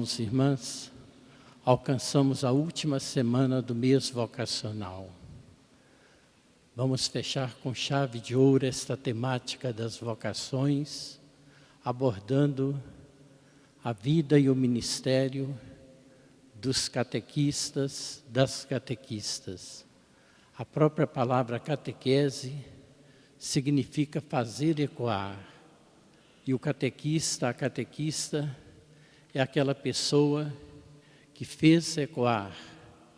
irmãos e irmãs, alcançamos a última semana do mês vocacional. Vamos fechar com chave de ouro esta temática das vocações, abordando a vida e o ministério dos catequistas, das catequistas. A própria palavra catequese significa fazer ecoar. E o catequista, a catequista, é aquela pessoa que fez ecoar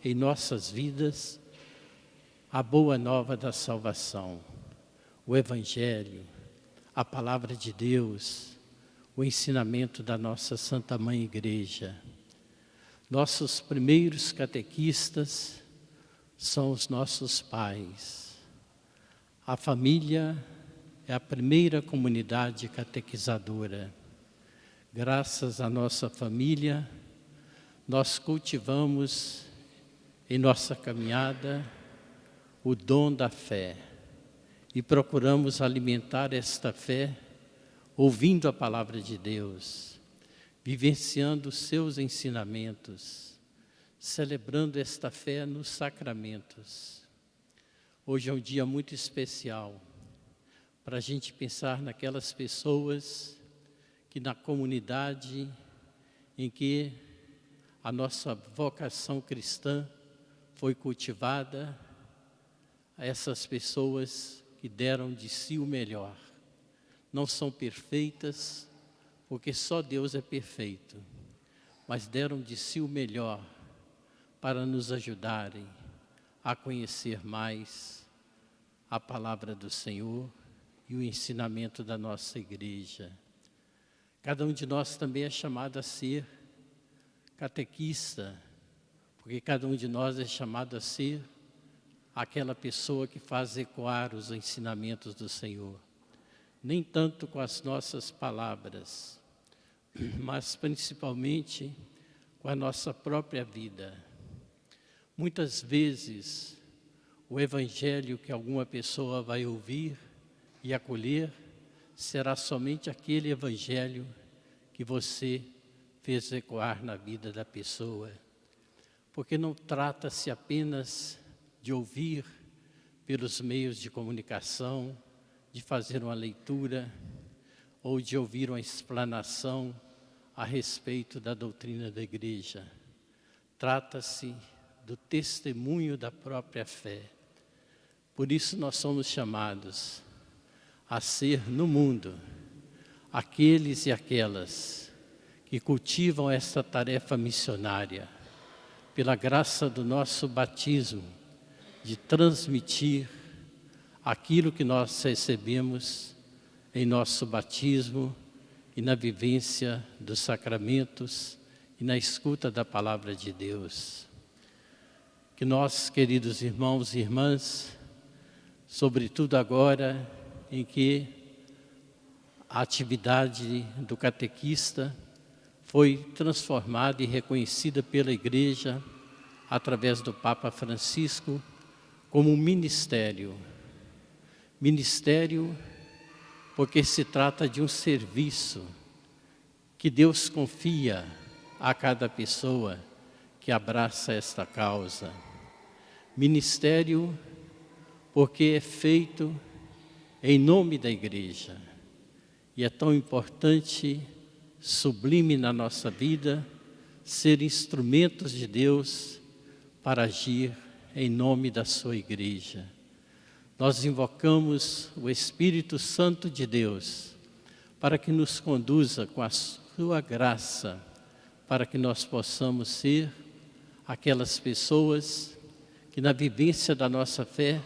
em nossas vidas a boa nova da salvação, o Evangelho, a palavra de Deus, o ensinamento da nossa Santa Mãe Igreja. Nossos primeiros catequistas são os nossos pais. A família é a primeira comunidade catequizadora. Graças à nossa família, nós cultivamos em nossa caminhada o dom da fé e procuramos alimentar esta fé ouvindo a palavra de Deus, vivenciando os seus ensinamentos, celebrando esta fé nos sacramentos. Hoje é um dia muito especial para a gente pensar naquelas pessoas que na comunidade em que a nossa vocação cristã foi cultivada, essas pessoas que deram de si o melhor. Não são perfeitas, porque só Deus é perfeito, mas deram de si o melhor para nos ajudarem a conhecer mais a palavra do Senhor e o ensinamento da nossa igreja. Cada um de nós também é chamado a ser catequista, porque cada um de nós é chamado a ser aquela pessoa que faz ecoar os ensinamentos do Senhor. Nem tanto com as nossas palavras, mas principalmente com a nossa própria vida. Muitas vezes, o Evangelho que alguma pessoa vai ouvir e acolher será somente aquele Evangelho que você fez ecoar na vida da pessoa. Porque não trata-se apenas de ouvir pelos meios de comunicação, de fazer uma leitura ou de ouvir uma explanação a respeito da doutrina da igreja. Trata-se do testemunho da própria fé. Por isso nós somos chamados a ser no mundo aqueles e aquelas que cultivam esta tarefa missionária, pela graça do nosso batismo, de transmitir aquilo que nós recebemos em nosso batismo e na vivência dos sacramentos e na escuta da palavra de Deus. Que nós, queridos irmãos e irmãs, sobretudo agora em que a atividade do catequista foi transformada e reconhecida pela Igreja através do Papa Francisco como um ministério. Ministério porque se trata de um serviço que Deus confia a cada pessoa que abraça esta causa. Ministério porque é feito em nome da Igreja. E é tão importante, sublime na nossa vida, ser instrumentos de Deus para agir em nome da sua Igreja. Nós invocamos o Espírito Santo de Deus para que nos conduza com a sua graça, para que nós possamos ser aquelas pessoas que na vivência da nossa fé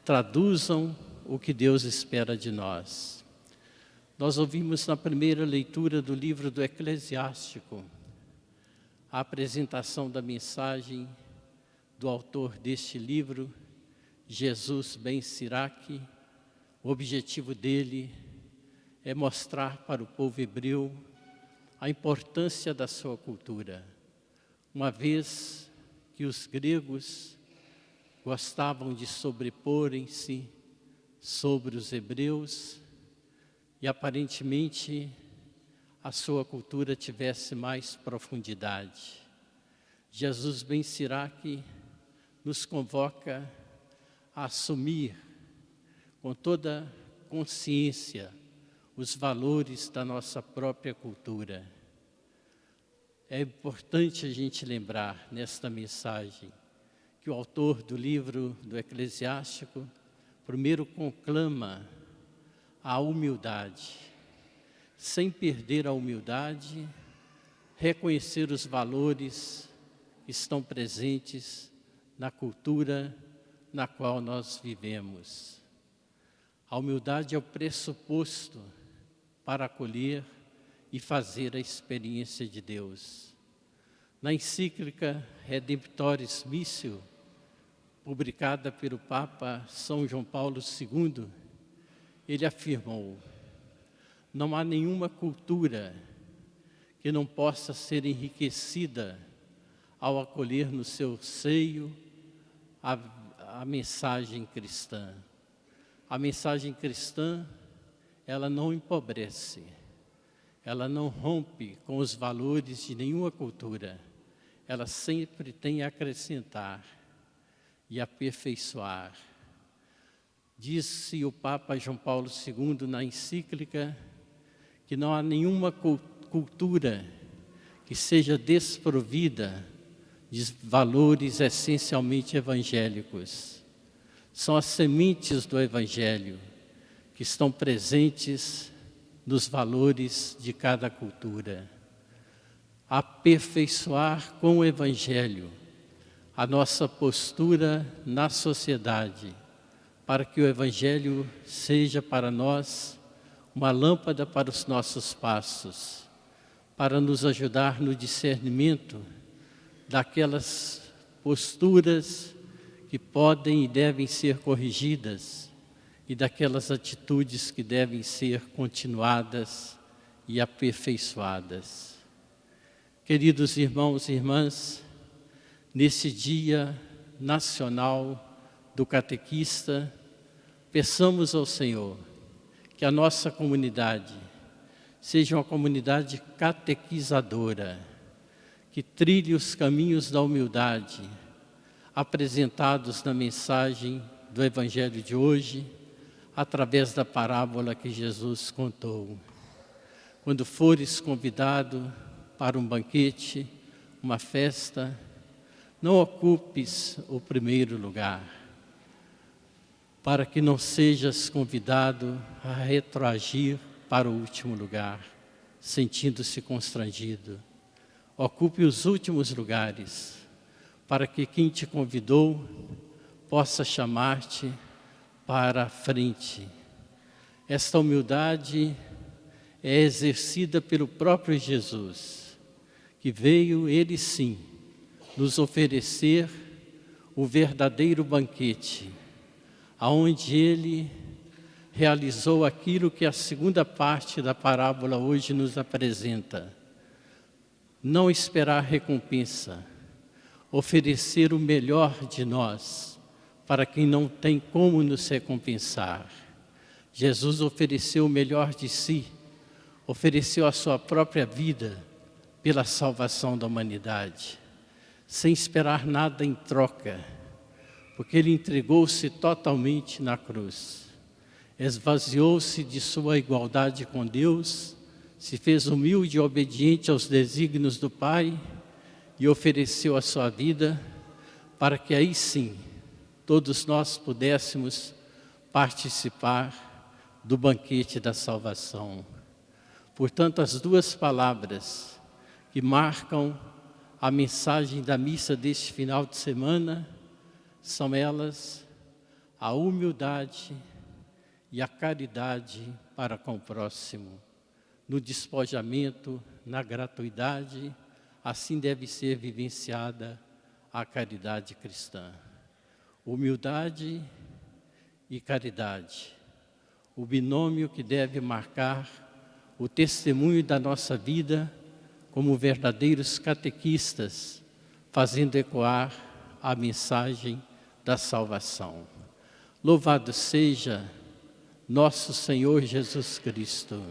traduzam o que Deus espera de nós. Nós ouvimos na primeira leitura do livro do Eclesiástico a apresentação da mensagem do autor deste livro, Jesus Ben Siraque. O objetivo dele é mostrar para o povo hebreu a importância da sua cultura, uma vez que os gregos gostavam de sobreporem-se sobre os hebreus e aparentemente a sua cultura tivesse mais profundidade. Jesus Ben Siraque nos convoca a assumir com toda consciência os valores da nossa própria cultura. É importante a gente lembrar nesta mensagem que o autor do livro do Eclesiástico primeiro conclama a humildade. Sem perder a humildade, reconhecer os valores que estão presentes na cultura na qual nós vivemos. A humildade é o pressuposto para acolher e fazer a experiência de Deus. Na encíclica Redemptoris Missio, publicada pelo Papa São João Paulo II, ele afirmou: não há nenhuma cultura que não possa ser enriquecida ao acolher no seu seio a mensagem cristã. A mensagem cristã, ela não empobrece, ela não rompe com os valores de nenhuma cultura, ela sempre tem a acrescentar e aperfeiçoar. Disse o Papa João Paulo II na encíclica que não há nenhuma cultura que seja desprovida de valores essencialmente evangélicos. São as sementes do Evangelho que estão presentes nos valores de cada cultura. Aperfeiçoar com o Evangelho a nossa postura na sociedade, para que o Evangelho seja para nós uma lâmpada para os nossos passos, para nos ajudar no discernimento daquelas posturas que podem e devem ser corrigidas e daquelas atitudes que devem ser continuadas e aperfeiçoadas. Queridos irmãos e irmãs, nesse Dia Nacional do Catequista, peçamos ao Senhor que a nossa comunidade seja uma comunidade catequizadora, que trilhe os caminhos da humildade, apresentados na mensagem do Evangelho de hoje, através da parábola que Jesus contou. Quando fores convidado para um banquete, uma festa, não ocupes o primeiro lugar, para que não sejas convidado a retroagir para o último lugar, sentindo-se constrangido. Ocupe os últimos lugares, para que quem te convidou possa chamar-te para a frente. Esta humildade é exercida pelo próprio Jesus, que veio, ele sim, nos oferecer o verdadeiro banquete, aonde ele realizou aquilo que a segunda parte da parábola hoje nos apresenta. Não esperar recompensa, oferecer o melhor de nós para quem não tem como nos recompensar. Jesus ofereceu o melhor de si, ofereceu a sua própria vida pela salvação da humanidade, sem esperar nada em troca, porque ele entregou-se totalmente na cruz. Esvaziou-se de sua igualdade com Deus, se fez humilde e obediente aos desígnios do Pai e ofereceu a sua vida para que aí sim todos nós pudéssemos participar do banquete da salvação. Portanto, as duas palavras que marcam a mensagem da missa deste final de semana são elas: a humildade e a caridade para com o próximo. No despojamento, na gratuidade, assim deve ser vivenciada a caridade cristã. Humildade e caridade, o binômio que deve marcar o testemunho da nossa vida como verdadeiros catequistas, fazendo ecoar a mensagem da salvação. Louvado seja nosso Senhor Jesus Cristo.